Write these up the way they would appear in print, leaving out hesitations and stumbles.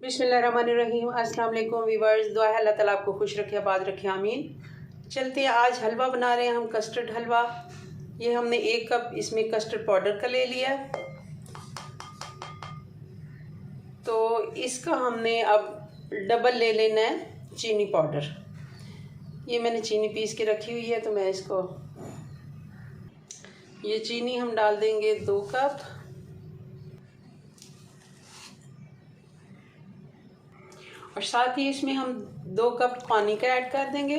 बिस्मिल्लाहिर्रहमानिर्रहीम। अस्सलाम वालेकुम वीवर्स। दुआ है अल्लाह ताला आपको खुश रखे, आबाद रखे, आमीन। चलते हैं, आज हलवा बना रहे हैं हम, कस्टर्ड हलवा। ये हमने 1 कप इसमें कस्टर्ड पाउडर का ले लिया। तो इसका हमने अब डबल ले लेना है चीनी पाउडर। ये मैंने चीनी पीस के रखी हुई है, तो मैं इसको, ये चीनी हम डाल देंगे 2 कप। और साथ ही इसमें हम 2 कप पानी का ऐड कर देंगे।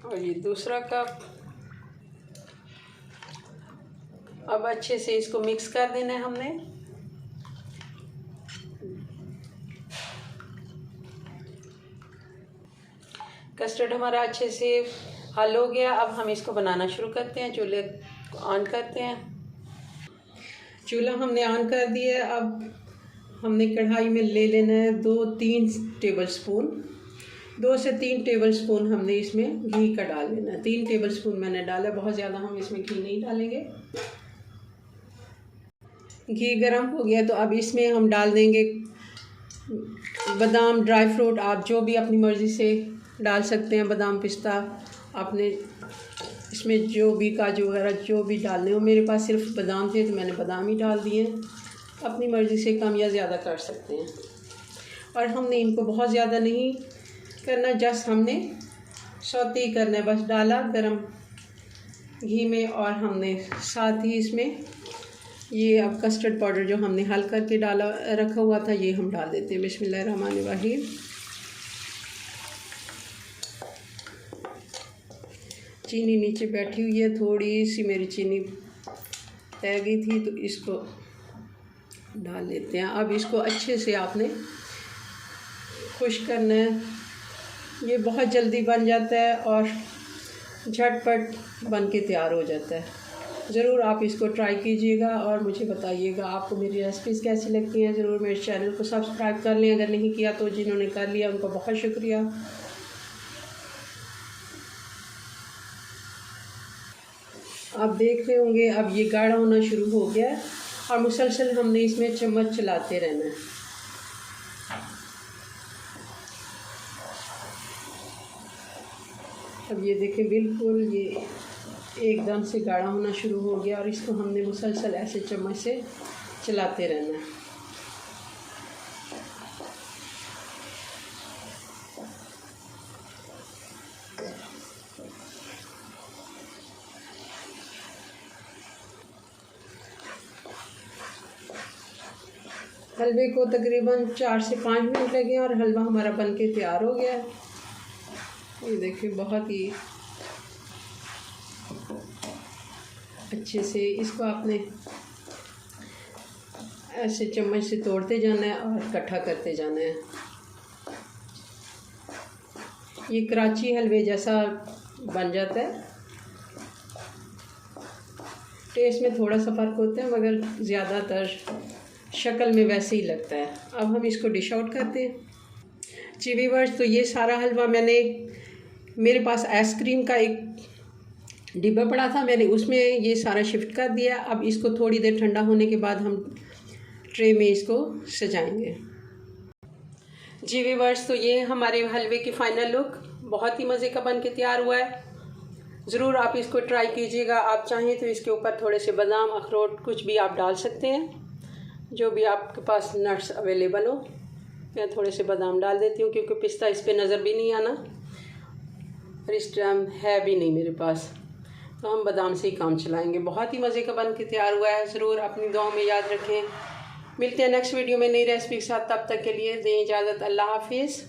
और ये दूसरा कप। अब अच्छे से इसको मिक्स कर देना है हमने। कस्टर्ड हमारा अच्छे से हल हो गया। अब हम इसको बनाना शुरू करते हैं। चूल्हे ऑन करते हैं। चूल्हा हमने ऑन कर दिया है। अब हमने कढ़ाई में ले लेना है 2-3 टेबल स्पून, 2 से 3 टेबल स्पून हमने इसमें घी का डाल लेना है। 3 टेबल स्पून मैंने डाला, बहुत ज़्यादा हम इसमें घी नहीं डालेंगे। घी गर्म हो गया तो अब इसमें हम डाल देंगे बादाम, ड्राई फ्रूट। आप जो भी अपनी मर्ज़ी से डाल सकते हैं, बादाम, पिस्ता, आपने इसमें जो भी काजू वगैरह जो भी डालने हो। मेरे पास सिर्फ बादाम थे तो मैंने बादाम ही डाल दिए। अपनी मर्ज़ी से कम या ज़्यादा कर सकते हैं। और हमने इनको बहुत ज़्यादा नहीं करना, जस्ट हमने सौते ही करना है। बस डाला गरम घी में, और हमने साथ ही इसमें ये अब कस्टर्ड पाउडर जो हमने हल करके डाला रखा हुआ था, ये हम डाल देते हैं। बिस्मिल्लाहिर्रहमानिर्रहीम। चीनी नीचे बैठी हुई है, थोड़ी सी मेरी चीनी तय गई थी, तो इसको डाल लेते हैं। अब इसको अच्छे से आपने खुश करना है। ये बहुत जल्दी बन जाता है और झटपट बन के तैयार हो जाता है। ज़रूर आप इसको ट्राई कीजिएगा और मुझे बताइएगा आपको मेरी रेसिपीज़ कैसी लगती हैं। ज़रूर मेरे चैनल को सब्सक्राइब कर लें अगर नहीं किया तो। जिन्होंने कर लिया उनको बहुत शुक्रिया। आप देख रहे होंगे अब ये गाढ़ा होना शुरू हो गया है, और मुसलसल हमने इसमें चम्मच चलाते रहना है। अब ये देखें, बिल्कुल ये एकदम से गाढ़ा होना शुरू हो गया, और इसको हमने मुसलसल ऐसे चम्मच से चलाते रहना है। हलवे को तकरीबन 4 से 5 मिनट लगे और हलवा हमारा बनके तैयार हो गया है। ये देखिए, बहुत ही अच्छे से इसको आपने ऐसे चम्मच से तोड़ते जाना है और इकट्ठा करते जाना है। ये कराची हलवे जैसा बन जाता है। टेस्ट में थोड़ा सा फ़र्क होता है, मगर ज़्यादातर शक्ल में वैसे ही लगता है। अब हम इसको डिश आउट करते हैं। जी व्यूअर्स, तो ये सारा हलवा मेरे पास आइसक्रीम का एक डिब्बा पड़ा था, मैंने उसमें ये सारा शिफ्ट कर दिया। अब इसको थोड़ी देर ठंडा होने के बाद हम ट्रे में इसको सजाएंगे। जी व्यूअर्स, तो ये हमारे हलवे की फ़ाइनल लुक बहुत ही मज़े का बन के तैयार हुआ है। ज़रूर आप इसको ट्राई कीजिएगा। आप चाहें तो इसके ऊपर थोड़े से बादाम, अखरोट, कुछ भी आप डाल सकते हैं, जो भी आपके पास नट्स अवेलेबल हो। मैं थोड़े से बादाम डाल देती हूँ क्योंकि पिस्ता इस पे नज़र भी नहीं आना, और इस टाइम है भी नहीं मेरे पास, तो हम बादाम से ही काम चलाएंगे। बहुत ही मज़े का बन के तैयार हुआ है। ज़रूर अपनी दुआओं में याद रखें। मिलते हैं नेक्स्ट वीडियो में नई रेसिपी के साथ। तब तक के लिए दें इजाज़त। अल्लाह हाफिज़।